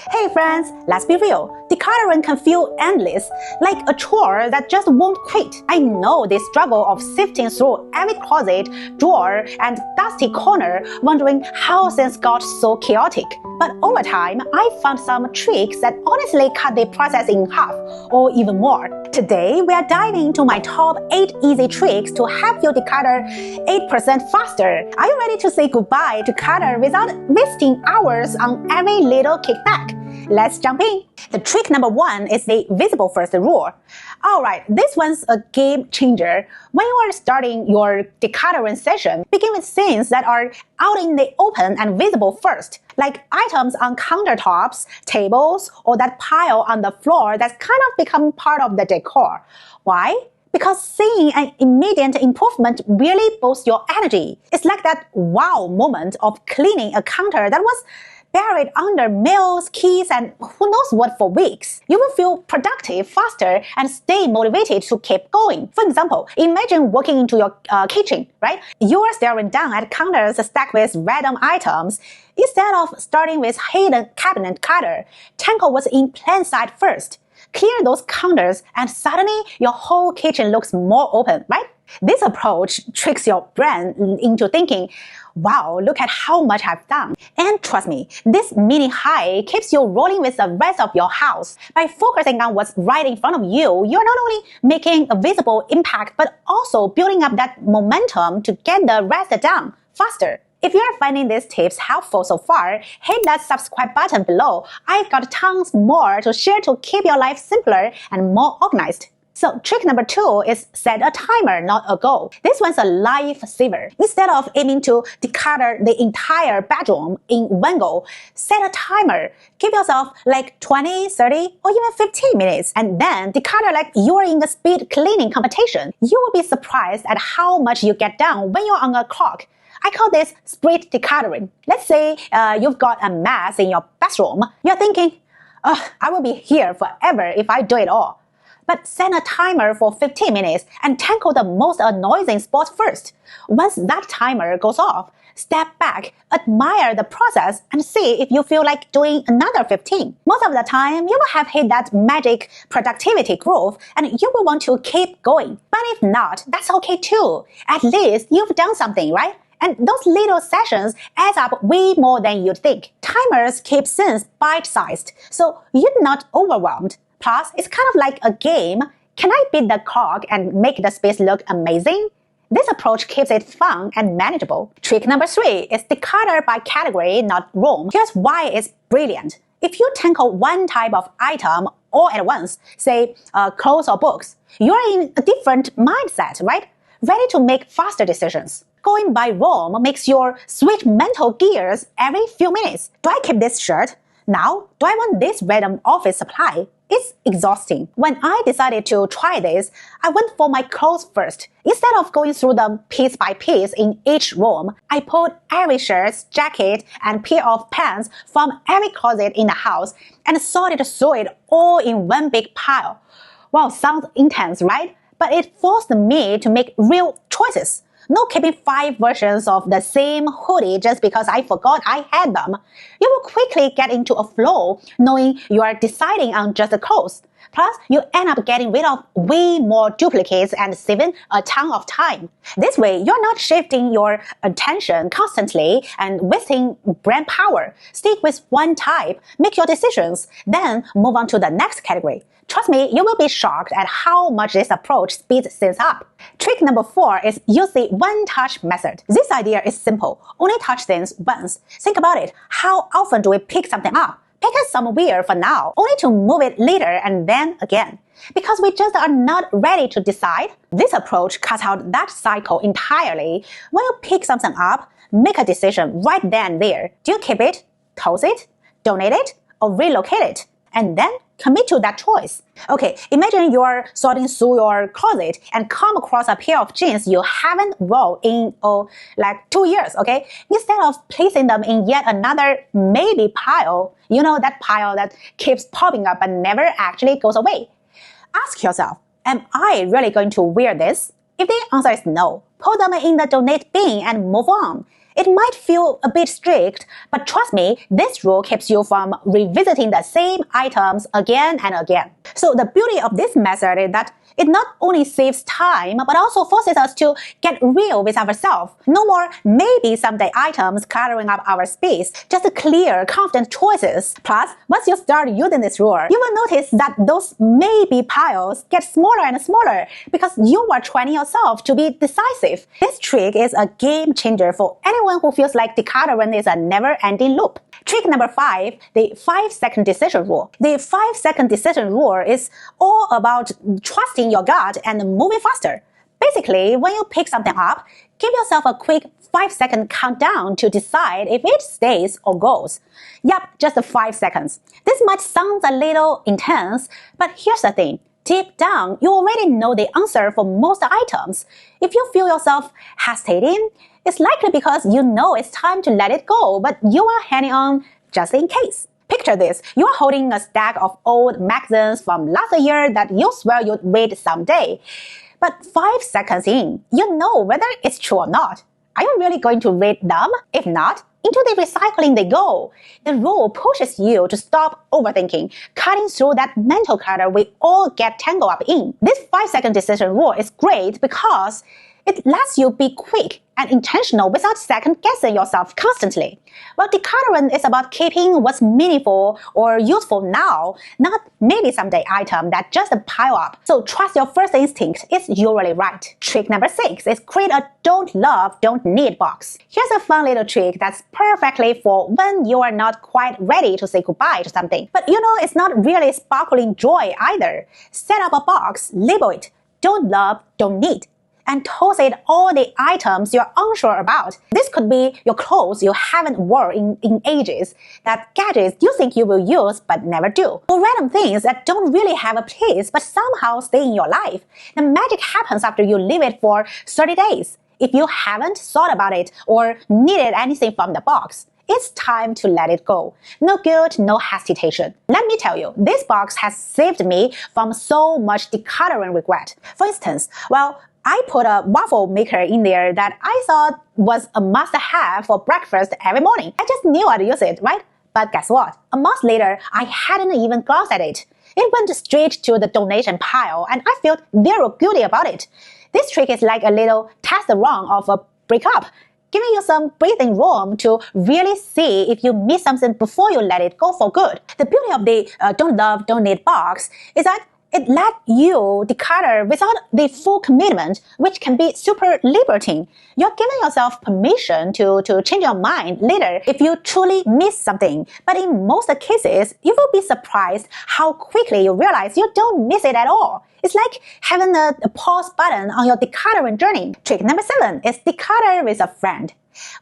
Hey friends, let's be real. Decluttering can feel endless, like a chore that just won't quit. I know this struggle of sifting through every closet, drawer, and dusty corner, wondering how things got so chaotic. But over time, I found some tricks that honestly cut the process in half, or even more. Today, we are diving into my top 8 easy tricks to help you declutter 8% faster. Are you ready to say goodbye to clutter without wasting hours on every little kickback? Let's jump in. The trick number 1 is the visible first rule. Alright, this one's a game changer. When you are starting your decluttering session, begin with things that are out in the open and visible first, like items on countertops, tables, or that pile on the floor that's kind of become part of the decor. Why? Because seeing an immediate improvement really boosts your energy. It's like that wow moment of cleaning a counter that was buried under mails, keys, and who knows what for weeks. You will feel productive faster and stay motivated to keep going. For example, imagine walking into your kitchen, right? You are staring down at counters stacked with random items. Instead of starting with hidden cabinet clutter, tackle what's in plain sight first. Clear those counters and suddenly your whole kitchen looks more open, right? This approach tricks your brain into thinking, wow, look at how much I've done. And trust me, this mini high keeps you rolling with the rest of your house. By focusing on what's right in front of you, you're not only making a visible impact, but also building up that momentum to get the rest done faster. If you are finding these tips helpful so far, hit that subscribe button below. I've got tons more to share to keep your life simpler and more organized. So trick number 2 is set a timer, not a goal. This one's a lifesaver. Instead of aiming to declutter the entire bedroom in one go, set a timer. Give yourself like 20, 30, or even 15 minutes, and then declutter like you're in a speed cleaning competition. You will be surprised at how much you get done when you're on a clock. I call this sprint decluttering. Let's say you've got a mess in your bathroom. You're thinking, I will be here forever if I do it all. But set a timer for 15 minutes and tackle the most annoying spots first. Once that timer goes off, step back, admire the process, and see if you feel like doing another 15. Most of the time, you will have hit that magic productivity groove and you will want to keep going. But if not, that's okay too. At least you've done something, right? And those little sessions add up way more than you'd think. Timers keep things bite-sized, so you're not overwhelmed. Plus, it's kind of like a game. Can I beat the clock and make the space look amazing? This approach keeps it fun and manageable. Trick number 3 is declutter by category, not room. Here's why it's brilliant. If you tackle one type of item all at once, say clothes or books, you're in a different mindset, right? Ready to make faster decisions. Going by room makes you switch mental gears every few minutes. Do I keep this shirt? Now, do I want this random office supply? It's exhausting. When I decided to try this, I went for my clothes first. Instead of going through them piece by piece in each room, I pulled every shirt, jacket, and pair of pants from every closet in the house and sorted through it all in one big pile. Wow, sounds intense, right? But it forced me to make real choices. No keeping 5 versions of the same hoodie just because I forgot I had them. You will quickly get into a flow knowing you are deciding on just the clothes. Plus, you end up getting rid of way more duplicates and saving a ton of time. This way, you're not shifting your attention constantly and wasting brain power. Stick with one type, make your decisions, then move on to the next category. Trust me, you will be shocked at how much this approach speeds things up. Trick number 4 is use the one-touch method. This idea is simple. Only touch things once. Think about it. How often do we pick something up? Pick it somewhere for now, only to move it later and then again. Because we just are not ready to decide. This approach cuts out that cycle entirely. When you pick something up, make a decision right then and there. Do you keep it, toss it, donate it, or relocate it? And then commit to that choice. Okay, imagine you're sorting through your closet and come across a pair of jeans you haven't worn in like 2 years, okay? Instead of placing them in yet another maybe pile, you know, that pile that keeps popping up and never actually goes away. Ask yourself, am I really going to wear this? If the answer is no, put them in the donate bin and move on. It might feel a bit strict, but trust me, this rule keeps you from revisiting the same items again and again. So the beauty of this method is that it not only saves time, but also forces us to get real with ourselves. No more maybe someday items cluttering up our space, just clear, confident choices. Plus, once you start using this rule, you will notice that those maybe piles get smaller and smaller because you are training yourself to be decisive. This trick is a game changer for anyone who feels like decluttering is a never-ending loop. Trick number 5, the 5-second decision rule. The 5-second decision rule is all about trusting your gut and moving faster. Basically, when you pick something up, give yourself a quick 5-second countdown to decide if it stays or goes. Yep, just 5 seconds. This might sound a little intense, but here's the thing. Deep down, you already know the answer for most items. If you feel yourself hesitating, it's likely because you know it's time to let it go, but you are hanging on just in case. Picture this. You are holding a stack of old magazines from last year that you swear you'd read someday. But 5 seconds in, you know whether it's true or not. Are you really going to read them? If not, into the recycling they go. The rule pushes you to stop overthinking, cutting through that mental clutter we all get tangled up in. This 5-second decision rule is great because it lets you be quick and intentional without second-guessing yourself constantly. Well, decluttering is about keeping what's meaningful or useful now, not maybe someday item that just pile up. So trust your first instinct, it's usually right. Trick number 6 is create a don't love, don't need box. Here's a fun little trick that's perfectly for when you are not quite ready to say goodbye to something. But you know, it's not really sparkling joy either. Set up a box, label it, don't love, don't need, and toss it all the items you're unsure about. This could be your clothes you haven't worn in ages, that gadgets you think you will use but never do, or random things that don't really have a place but somehow stay in your life. The magic happens after you leave it for 30 days. If you haven't thought about it or needed anything from the box, it's time to let it go. No guilt, no hesitation. Let me tell you, this box has saved me from so much decluttering regret. For instance, I put a waffle maker in there that I thought was a must-have for breakfast every morning. I just knew I'd use it, right? But guess what? A month later, I hadn't even glanced at it. It went straight to the donation pile, and I felt very guilty about it. This trick is like a little test run of a breakup, giving you some breathing room to really see if you miss something before you let it go for good. The beauty of the don't love, don't need box is that it let you declutter without the full commitment, which can be super liberating. You're giving yourself permission to change your mind later if you truly miss something. But in most cases, you will be surprised how quickly you realize you don't miss it at all. It's like having a pause button on your decluttering journey. Trick number 7 is declutter with a friend.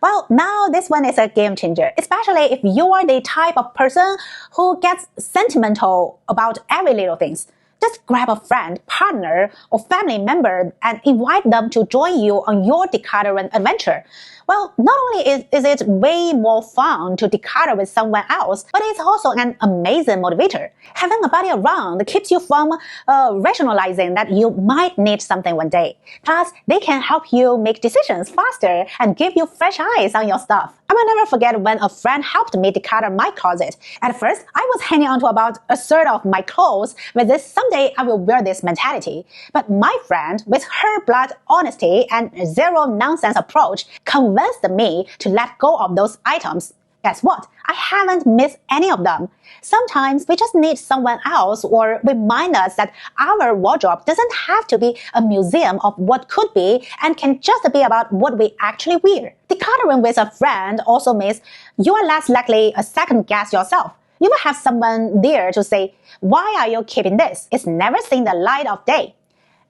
Well, now this one is a game changer, especially if you are the type of person who gets sentimental about every little thing. Just grab a friend, partner, or family member and invite them to join you on your decluttering adventure. Well, not only is it way more fun to declutter with someone else, but it's also an amazing motivator. Having a buddy around keeps you from rationalizing that you might need something one day. Plus, they can help you make decisions faster and give you fresh eyes on your stuff. I will never forget when a friend helped me declutter my closet. At first, I was hanging on to about a third of my clothes with this someday I will wear this mentality. But my friend, with her blunt honesty and zero nonsense approach, convinced me to let go of those items. Guess what? I haven't missed any of them. Sometimes we just need someone else or remind us that our wardrobe doesn't have to be a museum of what could be and can just be about what we actually wear. Decluttering with a friend also means you are less likely to second guess yourself. You will have someone there to say, why are you keeping this? It's never seen the light of day.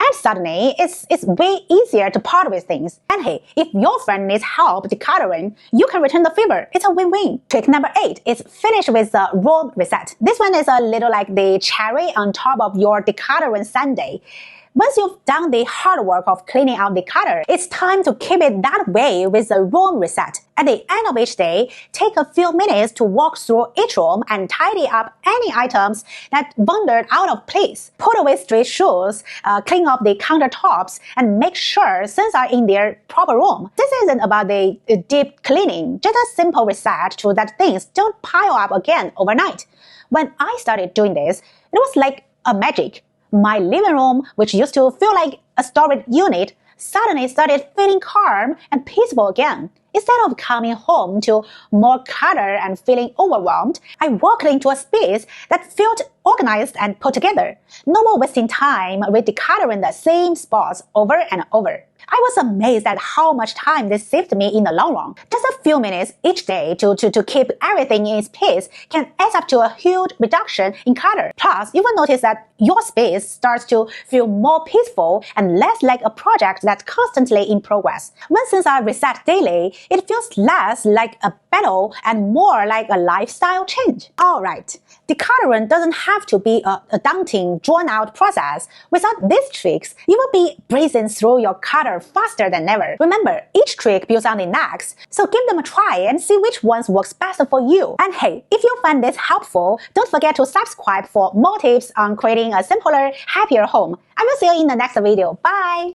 And suddenly, it's way easier to part with things. And hey, if your friend needs help decluttering, you can return the favor. It's a win-win. Trick number 8 is finish with a room reset. This one is a little like the cherry on top of your decluttering sundae. Once you've done the hard work of cleaning out the clutter, it's time to keep it that way with a room reset. At the end of each day, take a few minutes to walk through each room and tidy up any items that wandered out of place. Put away stray shoes, clean up the countertops, and make sure things are in their proper room. This isn't about the deep cleaning, just a simple reset so that things don't pile up again overnight. When I started doing this, it was like a magic. My living room, which used to feel like a storage unit, suddenly started feeling calm and peaceful again. Instead of coming home to more clutter and feeling overwhelmed, I walked into a space that felt organized and put together. No more wasting time decluttering the same spots over and over. I was amazed at how much time this saved me in the long run. Just a few minutes each day to keep everything in its place can add up to a huge reduction in clutter. Plus, you will notice that your space starts to feel more peaceful and less like a project that's constantly in progress. When things are reset daily, it feels less like a battle and more like a lifestyle change. Alright, decluttering doesn't have to be a daunting, drawn-out process. Without these tricks, you will be breezing through your clutter faster than ever. Remember, each trick builds on the next, so give them a try and see which ones works best for you. And hey, if you find this helpful, don't forget to subscribe for more tips on creating a simpler, happier home. I will see you in the next video. Bye!